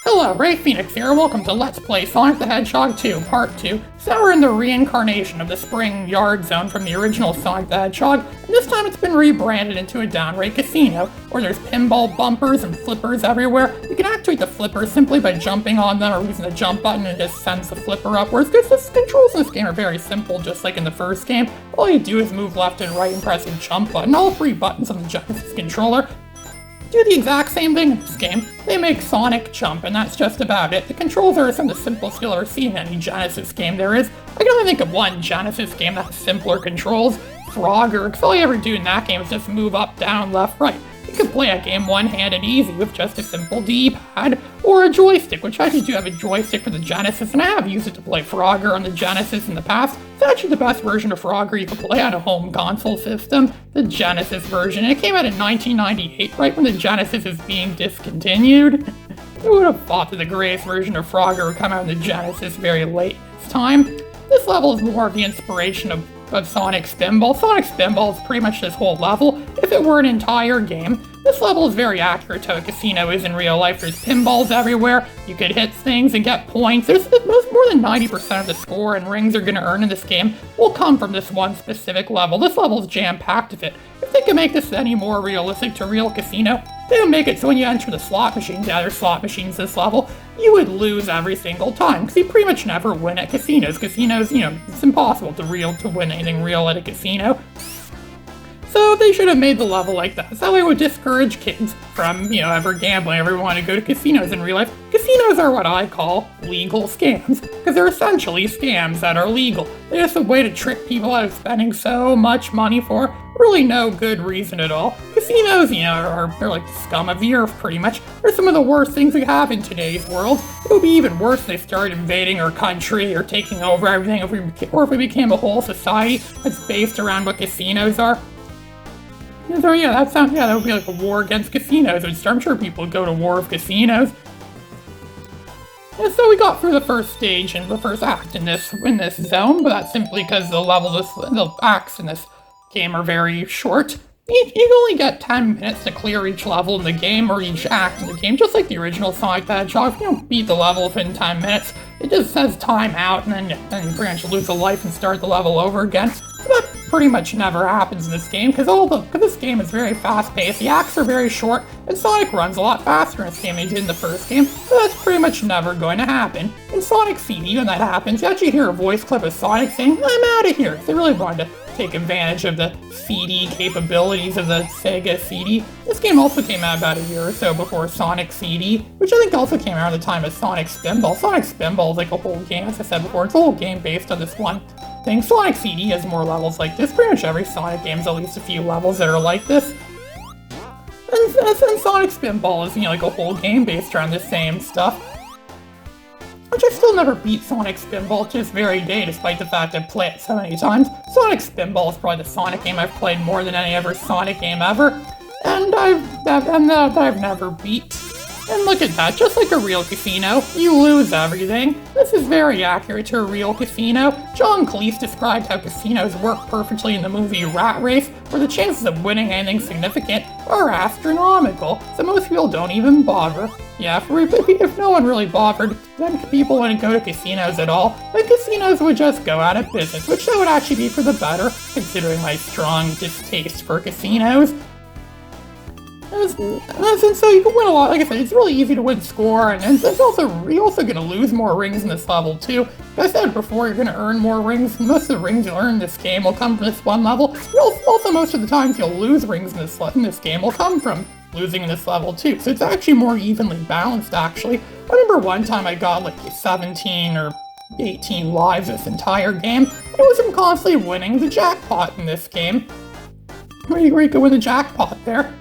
Hello, Ray Phoenix here, welcome to Let's Play Sonic the Hedgehog 2, Part 2. So we're in the reincarnation of the Spring Yard Zone from the original Sonic the Hedgehog, and this time it's been rebranded into a downright casino, where there's pinball bumpers and flippers everywhere. You can activate the flippers simply by jumping on them or using the jump button, and it just sends the flipper upwards. Because the controls in this game are very simple, just like in the first game. All you do is move left and right and press the jump button. All three buttons on the Genesis controller do the exact same thing in this game. They make Sonic jump, and that's just about it. The controls are some of the simplest you'll ever see in any Genesis game there is. I can only think of one Genesis game that has simpler controls, Frogger, because all you ever do in that game is just move up, down, left, right. You could play a game one-handed easy with just a simple D-pad, or a joystick, which I actually do have a joystick for the Genesis, and I have used it to play Frogger on the Genesis in the past. It's actually the best version of Frogger you can play on a home console system, the Genesis version. It came out in 1998, right when the Genesis is being discontinued. Who would have thought that the greatest version of Frogger would come out in the Genesis very late in its time? This level is more of the inspiration of Sonic Spinball. Sonic Spinball is pretty much this whole level. If it were an entire game, this level is very accurate to how a casino is in real life. There's pinballs everywhere, you could hit things and get points. More than 90% of the score and rings you're going to earn in this game will come from this one specific level. This level is jam-packed with it. If they could make this any more realistic to a real casino, they would make it so when you enter the slot machines, other slot machines this level, you would lose every single time, because you pretty much never win at casinos. Casinos, it's impossible to win anything real at a casino. So they should have made the level like that. So that way it would discourage kids from, ever gambling, ever wanting to go to casinos in real life. Casinos are what I call legal scams, because they're essentially scams that are legal. They're just a way to trick people out of spending so much money for really no good reason at all. Casinos, they're like the scum of the earth, pretty much. They're some of the worst things we have in today's world. It would be even worse if they started invading our country or taking over everything, if we became a whole society that's based around what casinos are. So that would be like a war against casinos. I'm sure people would go to war with casinos. And so we got through the first stage and the first act in this zone, but that's simply because the acts in this game are very short. You can only get 10 minutes to clear each level in the game, or each act in the game, just like the original Sonic the Hedgehog. If you don't beat the level within 10 minutes, it just says time out, and then you pretty much lose a life and start the level over again. That pretty much never happens in this game, because this game is very fast-paced, the acts are very short, and Sonic runs a lot faster in this game than he did in the first game, so that's pretty much never going to happen. In Sonic CD, when that happens, you actually hear a voice clip of Sonic saying, "I'm out of here." They really wanted to take advantage of the CD capabilities of the Sega CD. This game also came out about a year or so before Sonic CD, which I think also came out at the time of Sonic Spinball. Sonic Spinball is like a whole game, as I said before, it's a whole game based on this one thing. Sonic CD has more levels like this. Pretty much every Sonic game has at least a few levels that are like this. And Sonic Spinball is, like a whole game based around the same stuff. Which I still never beat Sonic Spinball to this very day, despite the fact I've played it so many times. Sonic Spinball is probably the Sonic game I've played more than any other Sonic game ever, and that I've never beat. And look at that, just like a real casino, you lose everything. This is very accurate to a real casino. John Cleese described how casinos work perfectly in the movie Rat Race, where the chances of winning anything significant are astronomical, so most people don't even bother. Yeah, if no one really bothered, then people wouldn't go to casinos at all, then casinos would just go out of business, which that would actually be for the better, considering my strong distaste for casinos. And so you can win a lot. Like I said, it's really easy to win score, and you're also going to lose more rings in this level too. Like I said before, you're going to earn more rings. Most of the rings you'll earn in this game will come from this one level. Also, most of the times you'll lose rings in this game will come from losing in this level too. So it's actually more evenly balanced, actually. I remember one time I got like 17 or 18 lives this entire game. It was from constantly winning the jackpot in this game. Where you could win the jackpot there.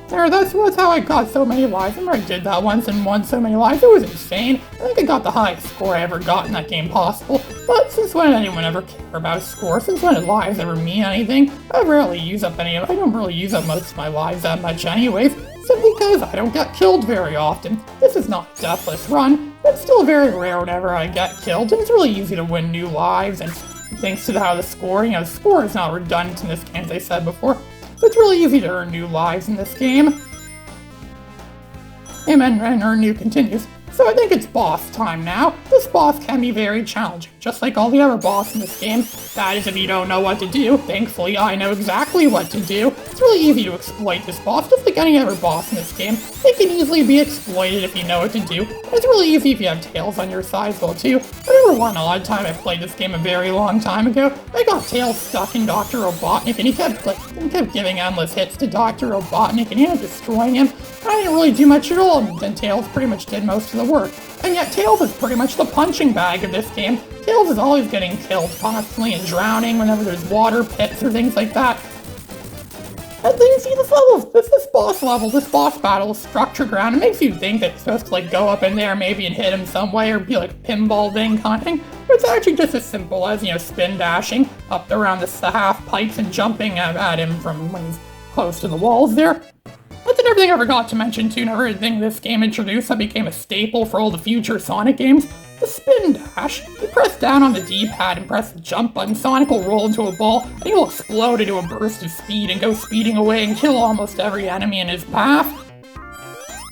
That's how I got so many lives. I remember I did that once and won so many lives. It was insane. I think I got the highest score I ever got in that game possible. But since when did anyone ever care about a score? Since when did lives ever mean anything? I rarely use up any of them. I don't really use up most of my lives that much anyways, simply because I don't get killed very often. This is not a deathless run, but it's still very rare whenever I get killed, and it's really easy to win new lives, and thanks to how the score is not redundant in this game, as I said before. So it's really easy to earn new lives in this game. And our new continues. So I think it's boss time now. This boss can be very challenging, just like all the other bosses in this game. That is if you don't know what to do. Thankfully, I know exactly what to do. It's really easy to exploit this boss, just like any other boss in this game. It can easily be exploited if you know what to do. And it's really easy if you have Tails on your side as well too. I remember one odd time I played this game a very long time ago. I got Tails stuck in Dr. Robotnik, and he kept giving endless hits to Dr. Robotnik, and he ended up destroying him. I didn't really do much at all, and then Tails pretty much did most of the work. And yet Tails is pretty much the punching bag of this game. Tails is always getting killed constantly and drowning whenever there's water pits or things like that. And then you see this boss battle is structured around. It makes you think that it's supposed to go up in there maybe and hit him some way or be like a pinball thing kind of thing. But it's actually just as simple as, spin dashing up around the half pipes and jumping at him from when he's close to the walls there. That's another thing I forgot to mention too, another thing this game introduced that became a staple for all the future Sonic games. The spin dash. You press down on the D-pad and press the jump button, Sonic will roll into a ball, and he will explode into a burst of speed and go speeding away and kill almost every enemy in his path.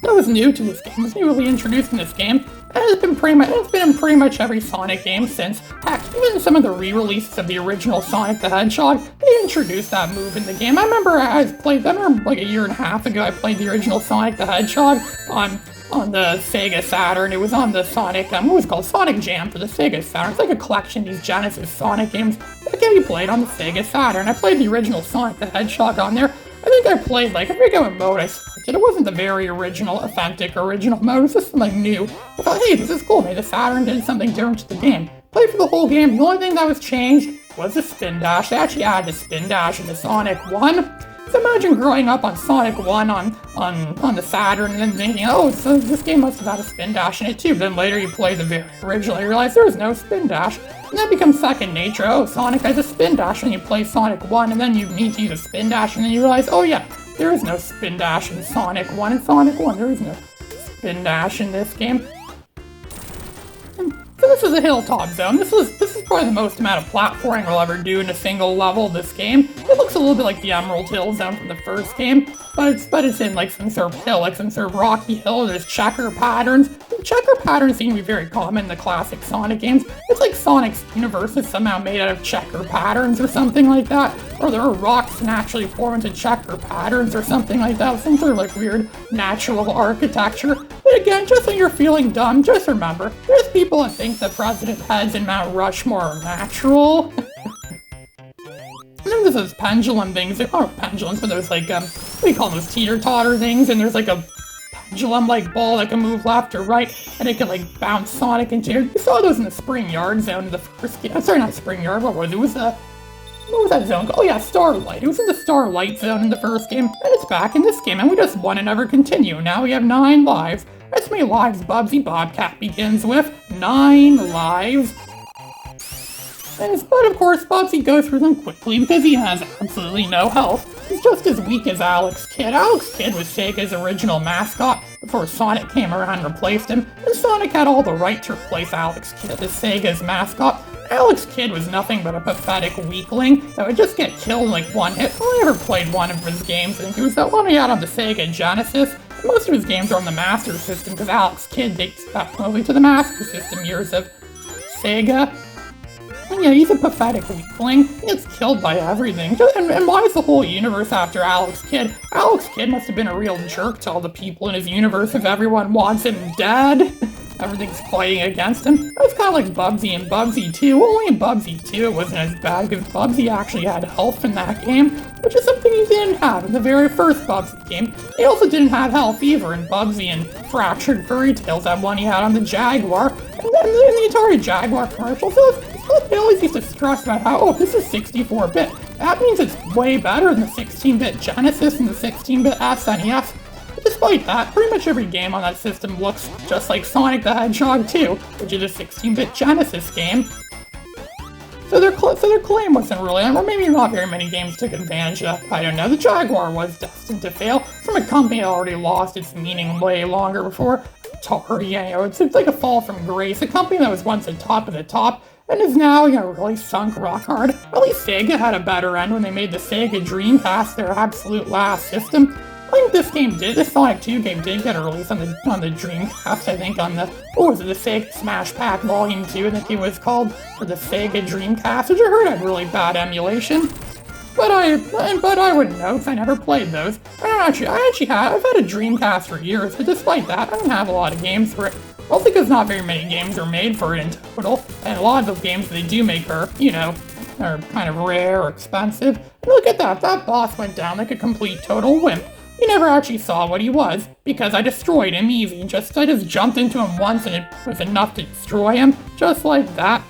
That was new to this game, it was newly introduced in this game, and it's been in pretty much every Sonic game since. Heck, even some of the re-releases of the original Sonic the Hedgehog, they introduced that move in the game. I remember like a year and a half ago, I played the original Sonic the Hedgehog on the Sega Saturn. It was on the Sonic, what was it called? Sonic Jam for the Sega Saturn. It's like a collection of these Genesis Sonic games that can be played on the Sega Saturn. I played the original Sonic the Hedgehog on there. I think I played, I forget what mode I selected. It wasn't the very authentic original mode. It was just something new. I thought, hey, this is cool. Maybe the Saturn did something different to the game. Played for the whole game. The only thing that was changed was the spin dash. They actually added a spin dash into Sonic 1. So imagine growing up on Sonic 1 on the Saturn and then thinking, oh, so this game must have had a spin dash in it too. But then later you play the very original and you realize there was no spin dash. And that becomes second nature. Oh, Sonic has a spin dash when you play Sonic 1, and then you need to use a spin dash, and then you realize, oh yeah, there is no spin dash in Sonic 1. In Sonic 1, there is no spin dash in this game. So this is a hilltop zone. This is probably the most amount of platforming we'll ever do in a single level of this game. It looks a little bit like the Emerald Hill zone from the first game, but it's in some sort of hill, some sort of rocky hill. There's checker patterns. The checker patterns seem to be very common in the classic Sonic games. It's like Sonic's universe is somehow made out of checker patterns or something like that, or there are rocks naturally form into checker patterns or something like that. Some sort of weird natural architecture. But again, just when you're feeling dumb, just remember, there's people that think the president heads in Mount Rushmore are natural. And then there's those pendulum things, they're not pendulums, but there's what do you call those teeter-totter things, and there's a pendulum-like ball that can move left or right, and it can bounce Sonic into here. You saw those in the Spring Yard zone in the first game. Sorry, not Spring Yard, what was it? What was that zone called? Oh yeah, Starlight. It was in the Starlight zone in the first game, and it's back in this game, and we just won and never continue. Now we have 9 lives. That's many lives Bubsy Bobcat begins with. 9 lives. But of course, Bubsy goes through them quickly because he has absolutely no health. He's just as weak as Alex Kidd. Alex Kidd was Sega's original mascot before Sonic came around and replaced him, and Sonic had all the right to replace Alex Kidd as Sega's mascot. Alex Kidd was nothing but a pathetic weakling that would just get killed in one hit. I ever played one of his games, and it was that one he had on the Sega Genesis. Most of his games are on the Master System because Alex Kidd dates back mostly to the Master System years of Sega. And yeah, he's a pathetic weakling. He gets killed by everything. And why is the whole universe after Alex Kidd? Alex Kidd must have been a real jerk to all the people in his universe if everyone wants him dead. Everything's fighting against him. That's kind of like Bubsy and Bubsy 2. Only in Bubsy 2 it wasn't as bad because Bubsy actually had health in that game, which is something he didn't have in the very first Bubsy game. He also didn't have health either in Bubsy and Fractured Furry Tales, that one he had on the Jaguar. And then in the Atari Jaguar commercials, they always used to stress about how, oh, this is 64-bit. That means it's way better than the 16-bit Genesis and the 16-bit SNES. Despite that, pretty much every game on that system looks just like Sonic the Hedgehog 2, which is a 16-bit Genesis game. So their claim wasn't really, or maybe not very many games took advantage of that. I don't know. The Jaguar was destined to fail from a company that already lost its meaning way longer before. Atari, it's like a fall from grace. A company that was once the top of the top and is now, really sunk rock hard. At least Sega had a better end when they made the Sega Dreamcast their absolute last system. I think this Sonic 2 game did get a release on the Dreamcast, I think on the, what was it, the Sega Smash Pack Volume 2, I think it was called, for the Sega Dreamcast, which I heard had really bad emulation. But I wouldn't know, because I never played those. I've had a Dreamcast for years, but despite that, I don't have a lot of games for it. Mostly because not very many games are made for it in total, and a lot of those games they do make are, are kind of rare or expensive. And look at that boss went down like a complete total wimp. You never actually saw what he was, because I destroyed him easy. I just jumped into him once and it was enough to destroy him, just like that.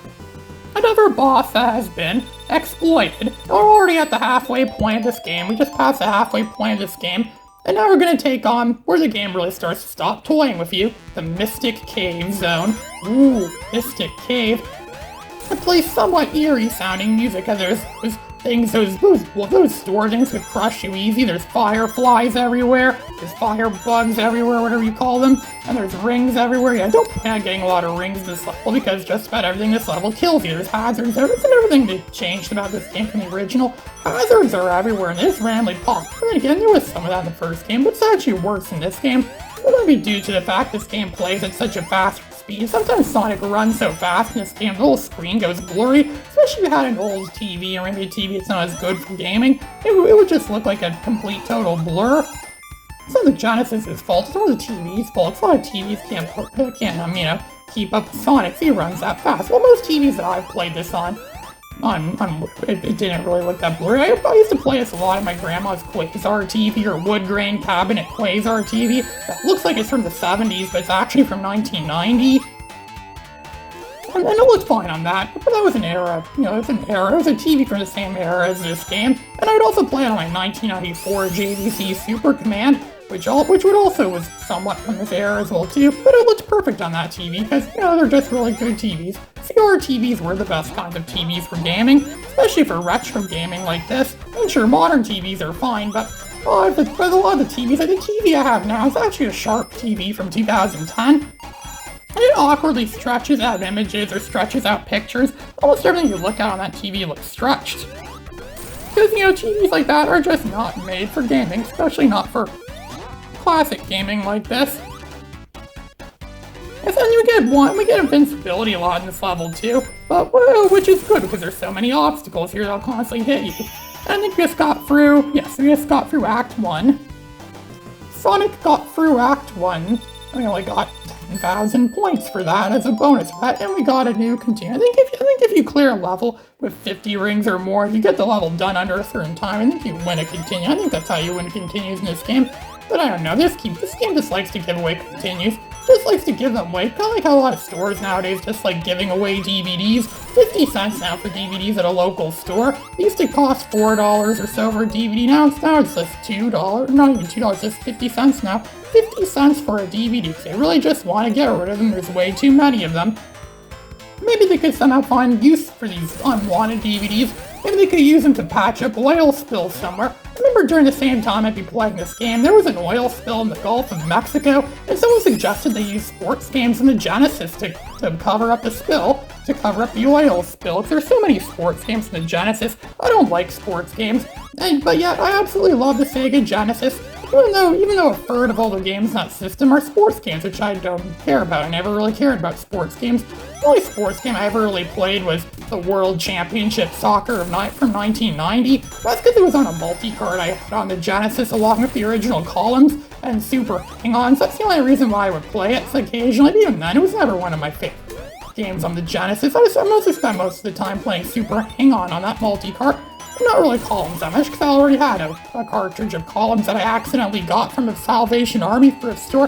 Another boss that has been exploited. We're already at the halfway point of this game. We just passed the halfway point of this game. And now we're gonna take on where the game really starts to stop toying with you. The Mystic Cave Zone. Ooh, Mystic Cave. It plays somewhat eerie sounding music, because there's things, those store things could crush you easy. There's fireflies everywhere. There's fire bugs everywhere, whatever you call them. And there's rings everywhere. Yeah, I don't plan on getting a lot of rings this level, because just about everything this level kills you. There's hazards, everything that changed about this game from the original. Hazards are everywhere, and they just randomly pop. And again, there was some of that in the first game, but it's actually worse in this game. It might be due to the fact this game plays at such a fast speed. Sometimes Sonic runs so fast in this game, the whole screen goes blurry, especially if you had an old TV, or maybe a TV that's not as good for gaming. It would just look like a complete total blur. It's not the Genesis's fault, it's not the TV's fault. A lot of TVs can't keep up with Sonic if he runs that fast. Well, most TVs that I've played this on, it didn't really look that blurry. I used to play this a lot at my grandma's Quasar TV, or wood grain cabinet Quasar TV. That looks like it's from the 70s, but it's actually from 1990. And it looked fine on that, but that was an era, it was a TV from the same era as this game. And I would also play it on my 1994 JVC Super Command, which would also was somewhat from this era as well too, but it looked perfect on that TV, because, they're just really good TVs. CR TVs were the best kinds of TVs for gaming, especially for retro gaming like this. And sure, modern TVs are fine, but a lot of the TVs, the TV I have now is actually a Sharp TV from 2010. And it awkwardly stretches out images or stretches out pictures. Almost everything you look at on that TV looks stretched. Because, TVs like that are just not made for gaming, especially not for classic gaming like this. And then we get invincibility a lot in this level too, but which is good because there's so many obstacles here that'll constantly hit you. And I think we just got through Act 1. Sonic got through Act 1. We only got 10,000 points for that as a bonus for that, and we got a new continue. I think if you clear a level with 50 rings or more, if you get the level done under a certain time, I think you win a continue. I think that's how you win continues in this game. But I don't know, this game just likes to give away continues. Just likes to give them away. Kind of like how a lot of stores nowadays just like giving away DVDs. 50 cents now for DVDs at a local store. It used to cost $4 or so for a DVD. Now it's just $2. Not even $2, just 50 cents now. 50 cents for a DVD, because they really just want to get rid of them. There's way too many of them. Maybe they could somehow find use for these unwanted DVDs. Maybe they could use them to patch up oil spills somewhere. I remember during the same time I'd be playing this game, there was an oil spill in the Gulf of Mexico, and someone suggested they use sports games in the Genesis to cover up the spill, to cover up the oil spill. Because there's so many sports games in the Genesis. I don't like sports games, but yet I absolutely love the Sega Genesis. Even though a third of all the games in that system are sports games, which I don't care about. I never really cared about sports games. The only sports game I ever really played was the World Championship Soccer from 1990. That's because it was on a multi-card I had on the Genesis along with the original columns and Super Hang-Ons. That's the only reason why I would play it occasionally. But even then, it was never one of my favorite games on the Genesis. I mostly spent most of the time playing Super Hang-On on that multi-card. Not really columns that much, because I already had a cartridge of columns that I accidentally got from the Salvation Army thrift store.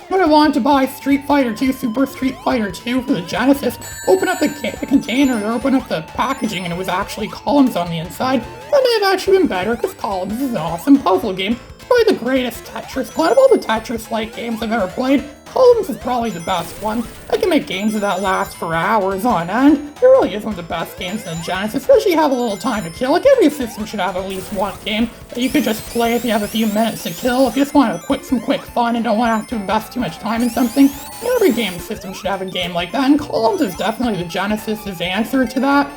When I wanted to buy Street Fighter 2, Super Street Fighter 2 for the Genesis, open up the container or open up the packaging and it was actually columns on the inside. That may have actually been better, because Columns is an awesome puzzle game. It's probably the greatest Tetris. Out of all the Tetris-like games I've ever played, Columns is probably the best one. I can make games that last for hours on end. It really is one of the best games in the Genesis, especially if you have a little time to kill. Like, every system should have at least one game that you could just play if you have a few minutes to kill. If you just want some quick fun and don't want to have to invest too much time in something, every game system should have a game like that, and Columns is definitely the Genesis's answer to that.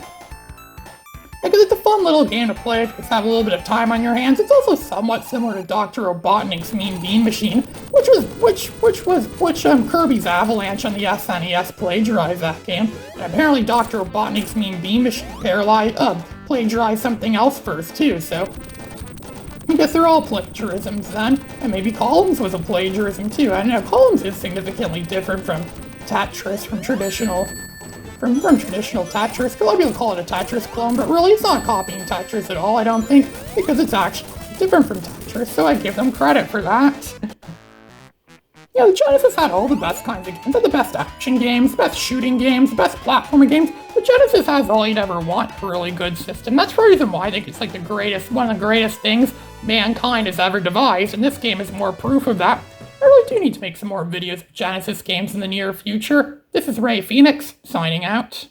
Because it's a fun little game to play if you just have a little bit of time on your hands. It's also somewhat similar to Dr. Robotnik's Mean Bean Machine, which Kirby's Avalanche on the SNES plagiarized that game. And apparently Dr. Robotnik's Mean Bean Machine plagiarized something else first too, so I guess they're all plagiarisms then. And maybe Columns was a plagiarism too. I don't know, Columns is significantly different from Tetris, from traditional Tetris. A lot of people call it a Tetris clone, but really it's not copying Tetris at all, I don't think, because it's actually different from Tetris, so I give them credit for that. Yeah, the Genesis had all the best kinds of games. It had the best action games, the best shooting games, the best platforming games. The Genesis has all you'd ever want for a really good system. That's the reason why I think it's like one of the greatest things mankind has ever devised, and this game is more proof of that. I really do need to make some more videos of Genesis games in the near future. This is Ray Phoenix, signing out.